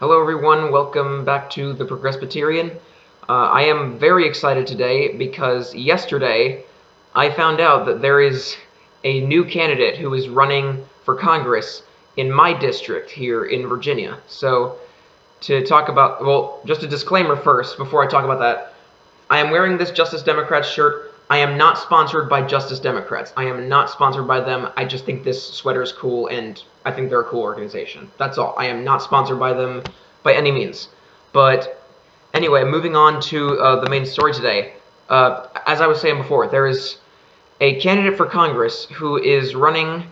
Hello everyone, welcome back to the Progressbitarian. I am very excited today because yesterday I found out that there is a new candidate who is running for Congress in my district here in Virginia. So to talk about, well, just a disclaimer first before I talk about that. I am wearing this Justice Democrats shirt. I am not sponsored by Justice Democrats. I am not sponsored by them. I just think this sweater is cool, and I think they're a cool organization. That's all. I am not sponsored by them by any means. But anyway, moving on to the main story today. As I was saying before, there is a candidate for Congress who is running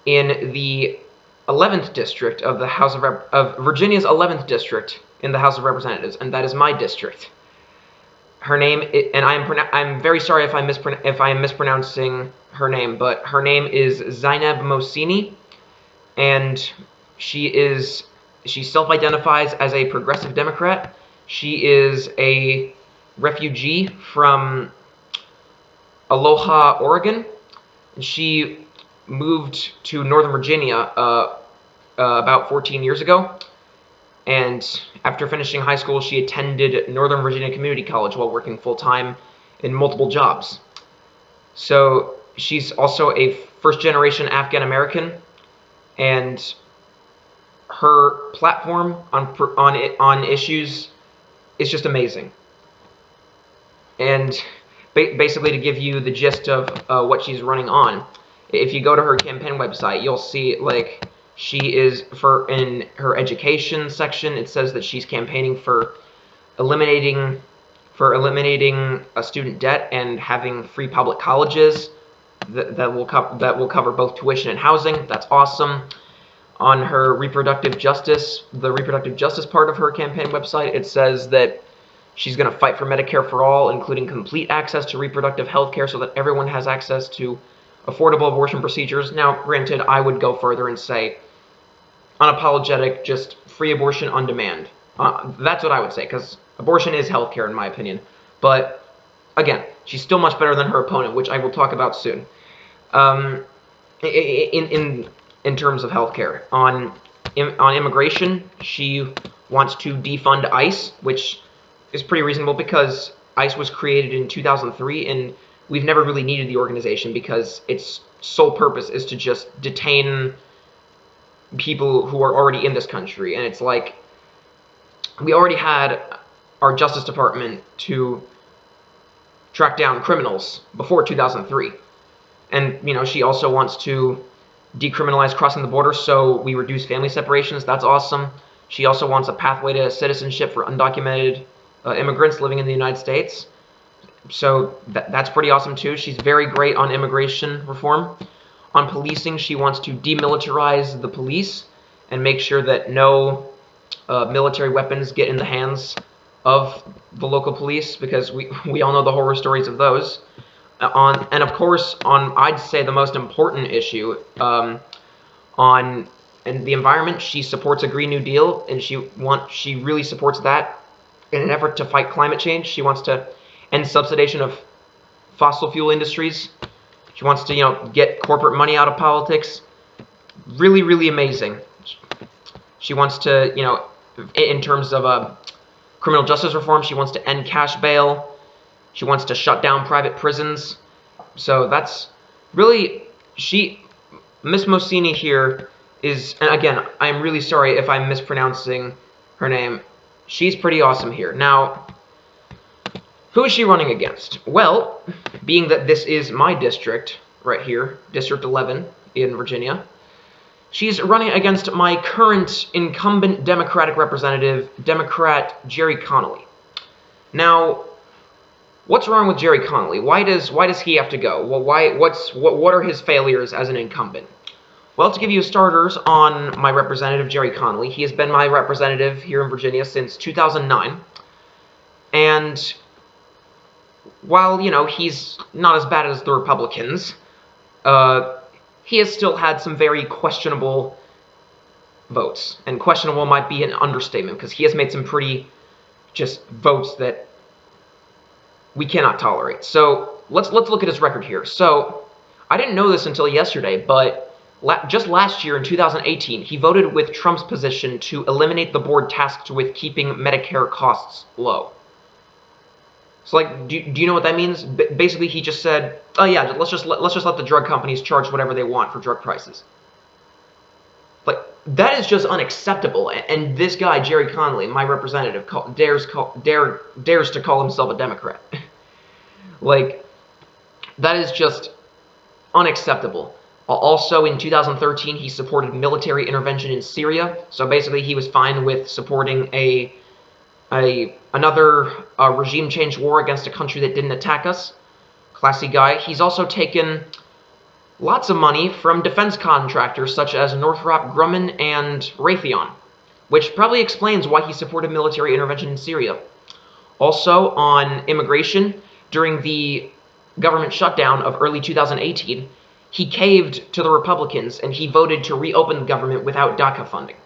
in the 11th district of the House of Virginia's 11th district in the House of Representatives, and that is my district. Her name, and I'm very sorry if I am mispronouncing her name, but her name is Zainab Mohsini, and she self-identifies as a progressive Democrat. She is a refugee from Aloha, Oregon. She moved to Northern Virginia about 14 years ago. And after finishing high school, she attended Northern Virginia Community College while working full-time in multiple jobs. So she's also a first-generation Afghan-American, and her platform on issues is just amazing. And basically, to give you the gist of what she's running on, if you go to her campaign website, you'll see she is in her education section. It says that she's campaigning for eliminating student debt and having free public colleges that will cover both tuition and housing. That's awesome. On her the reproductive justice part of her campaign website, it says that she's going to fight for Medicare for all, including complete access to reproductive health care so that everyone has access to affordable abortion procedures. Now, granted, I would go further and say unapologetic, just free abortion on demand. That's what I would say, because abortion is healthcare in my opinion. But again, she's still much better than her opponent, which I will talk about soon. In terms of healthcare, on immigration, she wants to defund ICE, which is pretty reasonable because ICE was created in 2003, and we've never really needed the organization because its sole purpose is to just detain people who are already in this country. And it's like, we already had our Justice Department to track down criminals before 2003. And, she also wants to decriminalize crossing the border so we reduce family separations. That's awesome. She also wants a pathway to citizenship for undocumented immigrants living in the United States. So that's pretty awesome too. She's very great on immigration reform. On policing, she wants to demilitarize the police and make sure that no military weapons get in the hands of the local police, because we all know the horror stories of those. And of course, I'd say the most important issue, on the environment, she supports a Green New Deal, and she really supports that in an effort to fight climate change. She wants to end subsidization of fossil fuel industries. She wants to, get corporate money out of politics. Really, really amazing. She wants to, in terms of criminal justice reform, she wants to end cash bail. She wants to shut down private prisons. So that's really, Miss Mohsini here is, and again, I'm really sorry if I'm mispronouncing her name. She's pretty awesome here. Now, who is she running against? Well, being that this is my district right here, District 11 in Virginia, she's running against my current incumbent Democratic representative, Democrat Gerry Connollys. Now, what's wrong with Gerry Connollys? Why does he have to go? Well, what are his failures as an incumbent? Well, to give you starters on my representative, Gerry Connollys, he has been my representative here in Virginia since 2009, and while, he's not as bad as the Republicans, he has still had some very questionable votes. And questionable might be an understatement, because he has made some pretty just votes that we cannot tolerate. So let's look at his record here. So I didn't know this until yesterday, but Just last year in 2018, he voted with Trump's position to eliminate the board tasked with keeping Medicare costs low. So, like, do you know what that means? Basically, he just said, "Oh yeah, let's just let the drug companies charge whatever they want for drug prices." Like, that is just unacceptable. And this guy, Gerry Connolly, my representative, dares to call himself a Democrat. Like, that is just unacceptable. Also, in 2013, he supported military intervention in Syria. So basically, he was fine with supporting another regime change war against a country that didn't attack us. Classy guy. He's also taken lots of money from defense contractors such as Northrop Grumman and Raytheon, which probably explains why he supported military intervention in Syria. Also, on immigration, during the government shutdown of early 2018, he caved to the Republicans and he voted to reopen the government without DACA funding.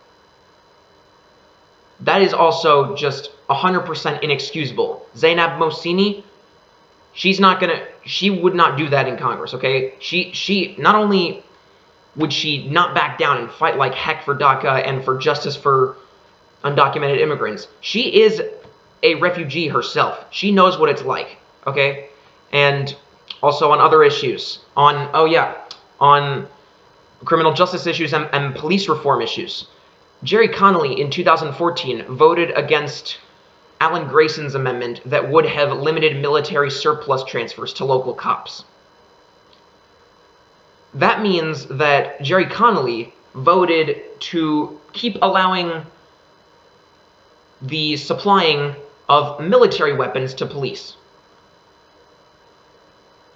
That is also just 100% inexcusable. Zainab Mohsini, she would not do that in Congress, okay? She not only would she not back down and fight like heck for DACA and for justice for undocumented immigrants, she is a refugee herself. She knows what it's like, okay? And also on other issues, on criminal justice issues and police reform issues. Gerry Connolly in 2014 voted against Alan Grayson's amendment that would have limited military surplus transfers to local cops. That means that Gerry Connolly voted to keep allowing the supplying of military weapons to police.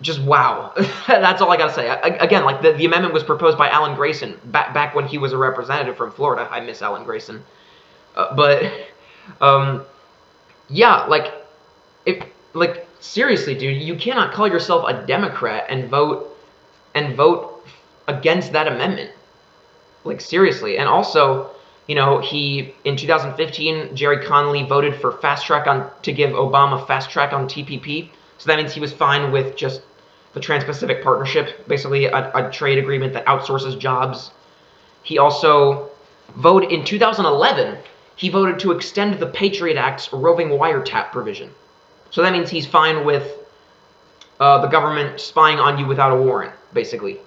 Just wow. That's all I gotta say. Again, like the amendment was proposed by Alan Grayson back when he was a representative from Florida. I miss Alan Grayson. Yeah, like seriously, dude, you cannot call yourself a Democrat and vote against that amendment. Like seriously. And also, you know, in 2015, Gerry Connolly voted for to give Obama fast track on TPP. So that means he was fine with just the Trans-Pacific Partnership, basically a trade agreement that outsources jobs. He also voted in 2011. He voted to extend the Patriot Act's roving wiretap provision. So that means he's fine with the government spying on you without a warrant, basically.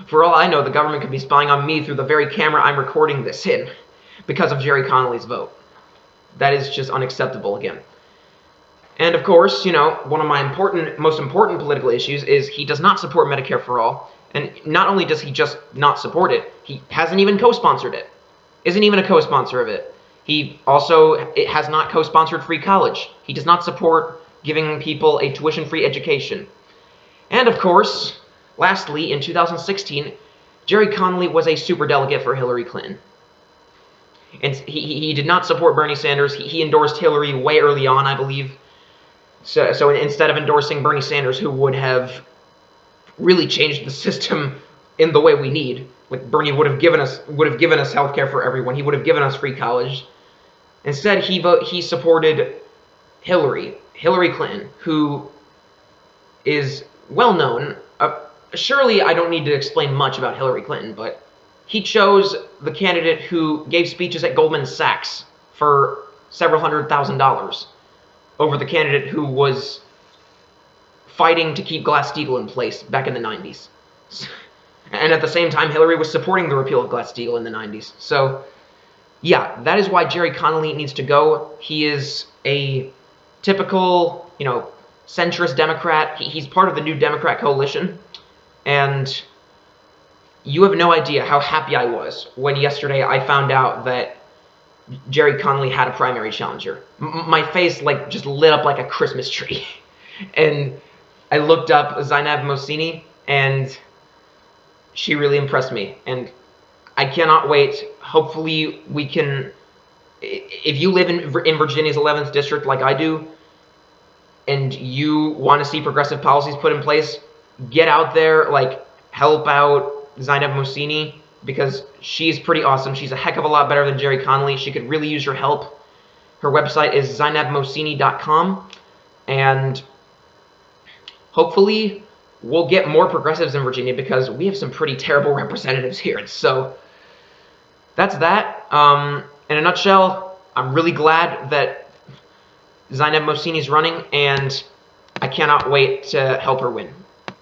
For all I know, the government could be spying on me through the very camera I'm recording this in because of Gerry Connolly's vote. That is just unacceptable again. And of course, you know, one of my most important political issues is he does not support Medicare for all. And not only does he just not support it, he hasn't even co-sponsored it. Isn't even a co-sponsor of it. He also has not co-sponsored free college. He does not support giving people a tuition-free education. And of course, lastly, in 2016, Gerry Connolly was a superdelegate for Hillary Clinton. And he did not support Bernie Sanders. He endorsed Hillary way early on, I believe. So instead of endorsing Bernie Sanders, who would have really changed the system in the way we need, like Bernie would have given us healthcare for everyone. He would have given us free college. Instead, he supported Hillary Clinton, who is well known. Surely I don't need to explain much about Hillary Clinton, but he chose the candidate who gave speeches at Goldman Sachs for several $100,000 over the candidate who was fighting to keep Glass-Steagall in place back in the 90s. And at the same time, Hillary was supporting the repeal of Glass-Steagall in the 90s. So, yeah, that is why Gerry Connolly needs to go. He is a typical, you know, centrist Democrat. He's part of the New Democrat coalition. And you have no idea how happy I was when yesterday I found out that Gerry Connolly had a primary challenger. My face like just lit up like a Christmas tree. And I looked up Zainab Mohsini, and she really impressed me. And I cannot wait. Hopefully we can, if you live in Virginia's 11th district like I do, and you want to see progressive policies put in place, get out there, like help out Zainab Mohsini, because she's pretty awesome. She's a heck of a lot better than Gerry Connolly. She could really use your help. Her website is zainabmohsini.com, and hopefully we'll get more progressives in Virginia because we have some pretty terrible representatives here. So that's that. In a nutshell, I'm really glad that Zainab Mohsini is running, and I cannot wait to help her win.